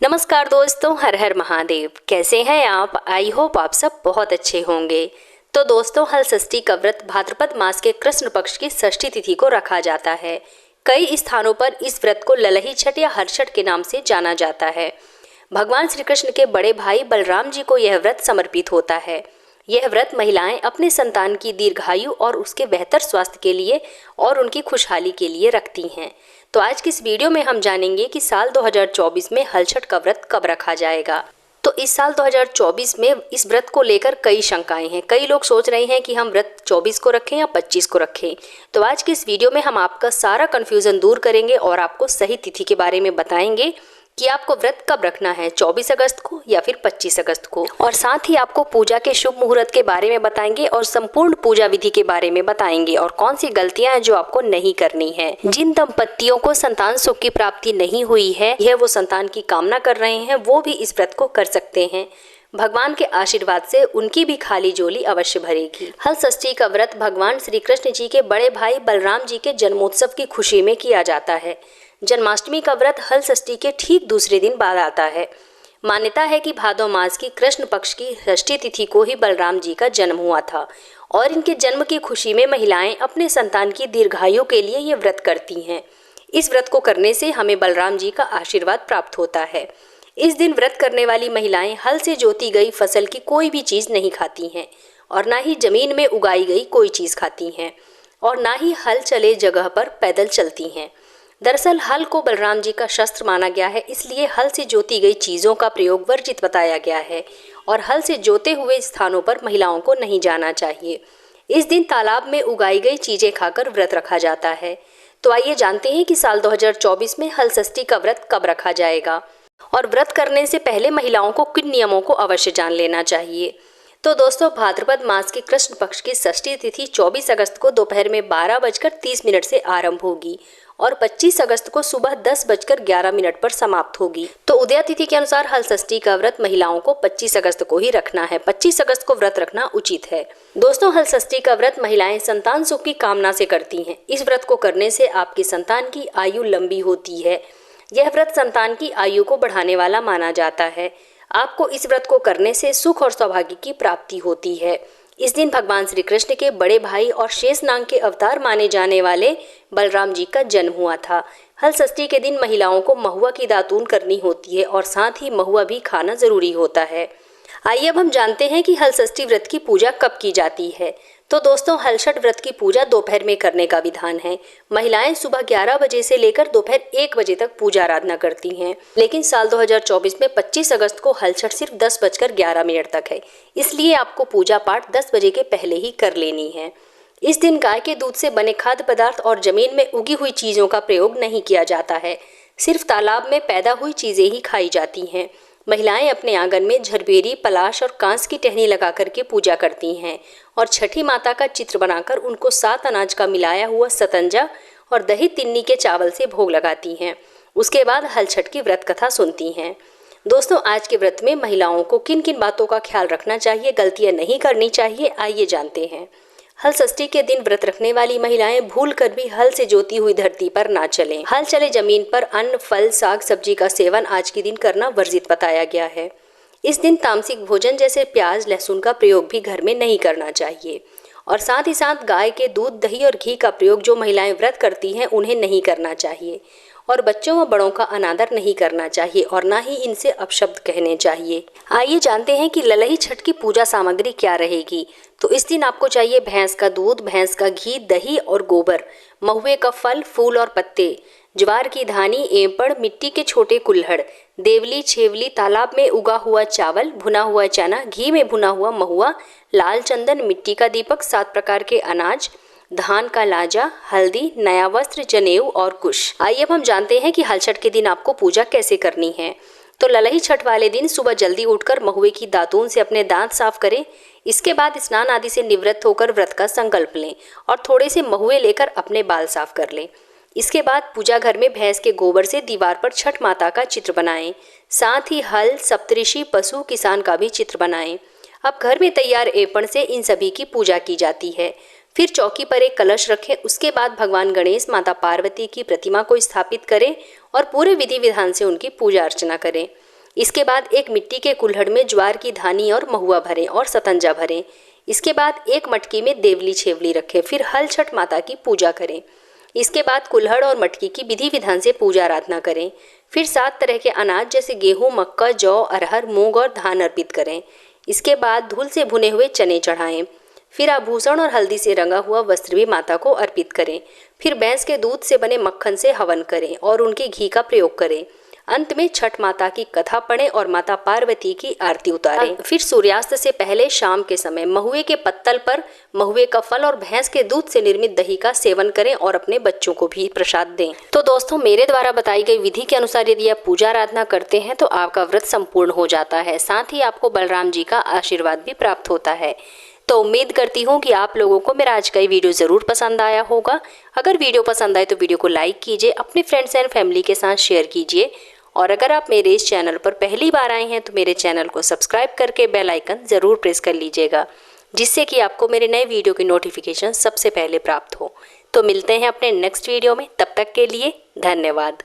नमस्कार दोस्तों, हर हर महादेव। कैसे हैं आप? आई होप आप सब बहुत अच्छे होंगे। तो दोस्तों, हल षष्ठी का व्रत भाद्रपद मास के कृष्ण पक्ष की षष्ठी तिथि को रखा जाता है। कई स्थानों पर इस व्रत को ललही छठ या हरछठ के नाम से जाना जाता है। भगवान श्री कृष्ण के बड़े भाई बलराम जी को यह व्रत समर्पित होता है। यह व्रत महिलाएं अपने संतान की दीर्घायु और उसके बेहतर स्वास्थ्य के लिए और उनकी खुशहाली के लिए रखती हैं। तो आज की इस वीडियो में हम जानेंगे कि साल 2024 में हलछठ का व्रत कब रखा जाएगा। तो इस साल 2024 में इस व्रत को लेकर कई शंकाएं हैं। कई लोग सोच रहे हैं कि हम व्रत 24 को रखें या 25 को रखें। तो आज की इस वीडियो में हम आपका सारा कंफ्यूजन दूर करेंगे और आपको सही तिथि के बारे में बताएंगे कि आपको व्रत कब रखना है, 24 अगस्त को या फिर 25 अगस्त को। और साथ ही आपको पूजा के शुभ मुहूर्त के बारे में बताएंगे और संपूर्ण पूजा विधि के बारे में बताएंगे और कौन सी गलतियां हैं जो आपको नहीं करनी है। जिन दंपत्तियों को संतान सुख की प्राप्ति नहीं हुई है, यह वो संतान की कामना कर रहे हैं, वो भी इस व्रत को कर सकते हैं। भगवान के आशीर्वाद से उनकी भी खाली झोली अवश्य भरेगी। हल षष्ठी का व्रत भगवान श्री कृष्ण जी के बड़े भाई बलराम जी के जन्मोत्सव की खुशी में किया जाता है। जन्माष्टमी का व्रत हल षष्ठी के ठीक दूसरे दिन बाद आता है। मान्यता है कि भादो मास की कृष्ण पक्ष की षष्ठी तिथि को ही बलराम जी का जन्म हुआ था और इनके जन्म की खुशी में महिलाएं अपने संतान की दीर्घायु के लिए ये व्रत करती हैं। इस व्रत को करने से हमें बलराम जी का आशीर्वाद प्राप्त होता है। इस दिन व्रत करने वाली महिलाएं हल से जोती गई फसल की कोई भी चीज नहीं खाती हैं और ना ही जमीन में उगाई गई कोई चीज खाती हैं और ना ही हल चले जगह पर पैदल चलती हैं। दरअसल हल को बलराम जी का शस्त्र माना गया है, इसलिए हल से जोती गई चीज़ों का प्रयोग वर्जित बताया गया है और हल से जोते हुए स्थानों पर महिलाओं को नहीं जाना चाहिए। इस दिन तालाब में उगाई गई चीज़ें खाकर व्रत रखा जाता है। तो आइए जानते हैं कि साल 2024 में हल षष्ठी का व्रत कब रखा जाएगा और व्रत करने से पहले महिलाओं को किन नियमों को अवश्य जान लेना चाहिए। तो दोस्तों, भाद्रपद मास की कृष्ण पक्ष की षष्ठी तिथि 24 अगस्त को दोपहर में 12:30 से आरंभ होगी और 25 अगस्त को सुबह 10:11 पर समाप्त होगी। तो उदया तिथि के अनुसार हल षष्ठी का व्रत महिलाओं को 25 अगस्त को ही रखना है। 25 अगस्त को व्रत रखना उचित है। दोस्तों, हल षष्ठी का व्रत महिलाएं संतान सुख की कामना से करती हैं। इस व्रत को करने से आपकी संतान की आयु लंबी होती है। यह व्रत संतान की आयु को बढ़ाने वाला माना जाता है। आपको इस व्रत को करने से सुख और सौभाग्य की प्राप्ति होती है। इस दिन भगवान श्री कृष्ण के बड़े भाई और शेषनाग के अवतार माने जाने वाले बलराम जी का जन्म हुआ था। हल षष्ठी के दिन महिलाओं को महुआ की दातून करनी होती है और साथ ही महुआ भी खाना जरूरी होता है। आइए अब हम जानते हैं कि हल षष्ठी व्रत की पूजा कब की जाती है। तो दोस्तों, हलछठ व्रत की पूजा दोपहर में करने का विधान है। महिलाएं सुबह 11 बजे से लेकर दोपहर 1 बजे तक पूजा आराधना करती हैं। लेकिन साल 2024 में 25 अगस्त को हलछठ सिर्फ 10:11 तक है, इसलिए आपको पूजा पाठ 10 बजे के पहले ही कर लेनी है। इस दिन गाय के दूध से बने खाद्य पदार्थ और जमीन में उगी हुई चीजों का प्रयोग नहीं किया जाता है। सिर्फ तालाब में पैदा हुई चीजें ही खाई जाती हैं। महिलाएं अपने आंगन में झरबेरी, पलाश और कांस की टहनी लगा करके पूजा करती हैं और छठी माता का चित्र बनाकर उनको 7 अनाज का मिलाया हुआ सतंजा और दही तिन्नी के चावल से भोग लगाती हैं। उसके बाद हलछठ की व्रत कथा सुनती हैं। दोस्तों, आज के व्रत में महिलाओं को किन किन बातों का ख्याल रखना चाहिए, गलतियां नहीं करनी चाहिए, आइए जानते हैं। हल षष्ठी के दिन व्रत रखने वाली महिलाएं भूल कर भी हल से जोती हुई धरती पर ना चलें। हल चले जमीन पर अन्न, फल, साग सब्जी का सेवन आज के दिन करना वर्जित बताया गया है। इस दिन तामसिक भोजन जैसे प्याज, लहसुन का प्रयोग भी घर में नहीं करना चाहिए और साथ ही साथ गाय के दूध, दही और घी का प्रयोग जो महिलाएं व्रत करती हैं उन्हें नहीं करना चाहिए और बच्चों व बड़ों का अनादर नहीं करना चाहिए और ना ही इनसे अपशब्द कहने चाहिए। आइए जानते हैं कि ललही छठ की पूजा सामग्री क्या रहेगी। तो इस दिन आपको चाहिए भैंस का दूध, भैंस का घी, दही और गोबर, महुए का फल, फूल और पत्ते, ज्वार की धानी, एंपड़, मिट्टी के छोटे कुल्हड़, देवली, छेवली, तालाब में उगा हुआ चावल, भुना हुआ चना, घी में भुना हुआ महुआ, लाल चंदन, मिट्टी का दीपक, 7 प्रकार के अनाज, धान का लाजा, हल्दी, नया वस्त्र, जनेऊ और कुश। आइए अब हम जानते हैं कि हलछठ के दिन आपको पूजा कैसे करनी है। तो ललही छठ वाले दिन सुबह जल्दी उठकर महुए की दातून से अपने दांत साफ करें। इसके बाद स्नान आदि से निवृत्त होकर व्रत का संकल्प लें और थोड़े से महुए लेकर अपने बाल साफ कर लें। इसके बाद पूजा घर में भैंस के गोबर से दीवार पर छठ माता का चित्र बनाएं। साथ ही हल, सप्तऋषि, पशु, किसान का भी चित्र बनाएं। अब घर में तैयार एपण से इन सभी की पूजा की जाती है। फिर चौकी पर एक कलश रखें। उसके बाद भगवान गणेश, माता पार्वती की प्रतिमा को स्थापित करें और पूरे विधि विधान से उनकी पूजा अर्चना करें। इसके बाद एक मिट्टी के कुल्हड़ में ज्वार की धानी और महुआ भरें और सतंजा भरें। इसके बाद एक मटकी में देवली छेवली रखें। फिर हल छठ माता की पूजा करें। इसके बाद कुल्हड़ और मटकी की विधि विधान से पूजा आराधना करें। फिर 7 तरह के अनाज जैसे गेहूं, मक्का, जौ, अरहर, मूंग और धान अर्पित करें। इसके बाद धूल से भुने हुए चने चढ़ाएं। फिर आभूषण और हल्दी से रंगा हुआ वस्त्र भी माता को अर्पित करें। फिर भैंस के दूध से बने मक्खन से हवन करें और उनके घी का प्रयोग करें। अंत में छठ माता की कथा पढ़ें और माता पार्वती की आरती उतारें। फिर सूर्यास्त से पहले शाम के समय महुए के पत्तल पर महुए का फल और भैंस के दूध से निर्मित दही का सेवन करें और अपने बच्चों को भी प्रसाद दें। तो दोस्तों, मेरे द्वारा बताई गई विधि के अनुसार यदि आप पूजा आराधना करते हैं तो आपका व्रत संपूर्ण हो जाता है। साथ ही आपको बलराम जी का आशीर्वाद भी प्राप्त होता है। तो उम्मीद करती हूँ कि आप लोगों को मेरा आज का ये वीडियो ज़रूर पसंद आया होगा। अगर वीडियो पसंद आए तो वीडियो को लाइक कीजिए, अपने फ्रेंड्स एंड फैमिली के साथ शेयर कीजिए और अगर आप मेरे इस चैनल पर पहली बार आए हैं तो मेरे चैनल को सब्सक्राइब करके बेल आइकन ज़रूर प्रेस कर लीजिएगा, जिससे कि आपको मेरे नए वीडियो की नोटिफिकेशन सबसे पहले प्राप्त हो। तो मिलते हैं अपने नेक्स्ट वीडियो में, तब तक के लिए धन्यवाद।